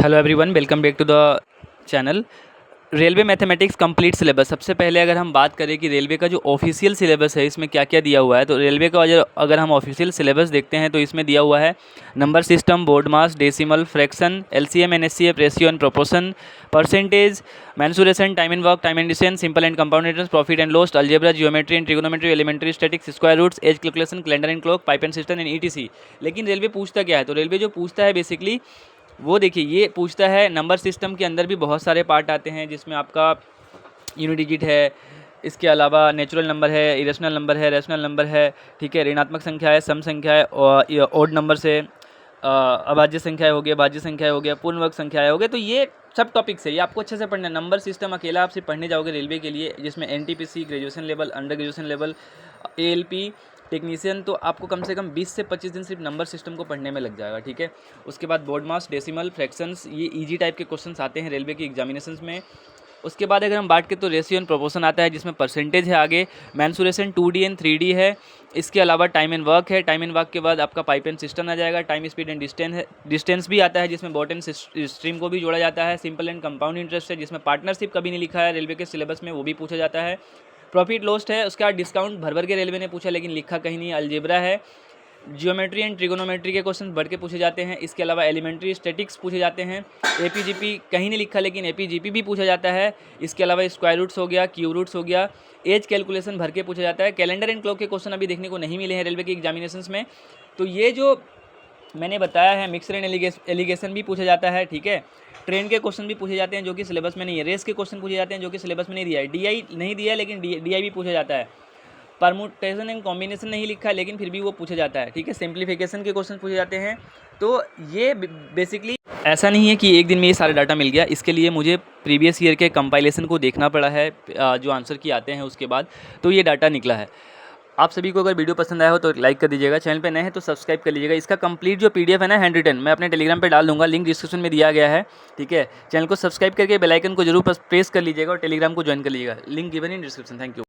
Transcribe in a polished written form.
Hello everyone, welcome back to the channel. Railway mathematics complete syllabus. सबसे पहले अगर हम बात करें कि रेलवे का जो ऑफिशियल सिलेबस है इसमें क्या क्या दिया हुआ है, तो रेलवे का अगर हम ऑफिशियल सिलेबस देखते हैं तो इसमें दिया हुआ है number system, BODMAS, decimal, fraction, LCM, NSCF, ratio and proportion, percentage, mensuration, time and work, time and distance, simple and compound interest, profit and loss, algebra, geometry and trigonometry, elementary statics, square roots, age calculation, calendar and clock, pipe and system and etc. लेकिन railway पूछता क्या है, तो railway जो पूछता है basically वो देखिए ये पूछता है नंबर सिस्टम के अंदर भी बहुत सारे पार्ट आते हैं जिसमें आपका यूनिट डिजिट है, इसके अलावा नेचुरल नंबर है, इरेशनल नंबर है, रैशनल नंबर है, ठीक है, ऋणात्मक संख्या है, सम संख्या है, और ओड नंबर से अभाज्य संख्या हो गया, भाज्य संख्या हो गया, पूर्ण वर्ग संख्या हो गया। तो ये सब टॉपिक्स है, ये आपको अच्छे से पढ़ना है। नंबर सिस्टम अकेला आपसे पढ़ने जाओगे रेलवे के लिए, जिसमें NTPC, graduation level, under graduation level, ALP, technician, तो आपको कम से कम 20 से 25 दिन सिर्फ नंबर सिस्टम को पढ़ने में लग जाएगा, ठीक है। उसके बाद बोर्ड मास, डेसिमल, फ्रैक्शंस, ये इजी टाइप के क्वेश्चंस आते हैं रेलवे की एग्जामिनेशंस में। उसके बाद अगर हम बात करें तो रेशियो एंड प्रोपोर्शन आता है जिसमें परसेंटेज है, आगे मेंसुरेशन 2D एंड 3D है। इसके अलावा टाइम एंड वर्क है, टाइम एंड वर्क के बाद आपका पाइप एंड सिस्टम आ जाएगा, टाइम स्पीड एंड डिस्टेंस भी आता है जिसमें बॉट एंड स्ट्रीम को भी जोड़ा जाता है। सिंपल एंड कंपाउंड इंटरेस्ट है जिसमें पार्टनरशिप कभी नहीं लिखा है रेलवे के सिलेबस में, वो भी पूछा जाता है। प्रॉफिट लॉस्ट है, उसका डिस्काउंट भर के रेलवे ने पूछा लेकिन लिखा कहीं नहीं। अलजेब्रा है, जियोमेट्री एंड ट्रिगोनोमेट्री के क्वेश्चन बढ़ के पूछे जाते हैं। इसके अलावा एलिमेंट्री स्टैटिक्स पूछे जाते हैं। एपीजीपी कहीं नहीं लिखा लेकिन एपीजीपी भी पूछा जाता है। इसके अलावा स्क्वायर रूट्स हो गया, क्यूब रूट्स हो गया, एज कैलकुलेशन भर के पूछा जाता है। कैलेंडर एंड क्लॉक के क्वेश्चन अभी देखने को नहीं मिले हैं रेलवे के एग्जामिनेशंस में। तो ये जो मैंने बताया है, मिक्सर एंड एलिगेशन भी पूछा जाता है, ठीक है। ट्रेन के क्वेश्चन भी पूछे जाते हैं जो कि सिलेबस में नहीं है। रेस के क्वेश्चन पूछे जाते हैं जो कि सिलेबस में नहीं दिया है। डीआई नहीं दिया है लेकिन डीआई भी पूछा जाता है। परमुटेशन एंड कॉम्बिनेशन नहीं लिखा है लेकिन फिर भी वो पूछा जाता है, ठीक है। सिंप्लीफिकेशन के क्वेश्चन पूछे जाते हैं। तो ये बेसिकली ऐसा नहीं है कि एक दिन में ये सारा डाटा मिल गया, इसके लिए मुझे प्रीवियस ईयर के कंपाइलेशन को देखना पड़ा है, जो आंसर की आते हैं उसके बाद तो ये डाटा निकला है। आप सभी को अगर वीडियो पसंद आया हो तो लाइक कर दीजिएगा, चैनल पे नए हैं तो सब्सक्राइब कर लीजिएगा। इसका कंप्लीट जो पीडीएफ है ना, हैंड रिटन, मैं अपने टेलीग्राम पे डाल दूंगा, लिंक डिस्क्रिप्शन में दिया गया है, ठीक है। चैनल को सब्सक्राइब करके बेल आइकन को जरूर प्रेस कर लीजिएगा और टेलीग्राम को ज्वाइन कर लीजिएगा, link given in description. Thank you.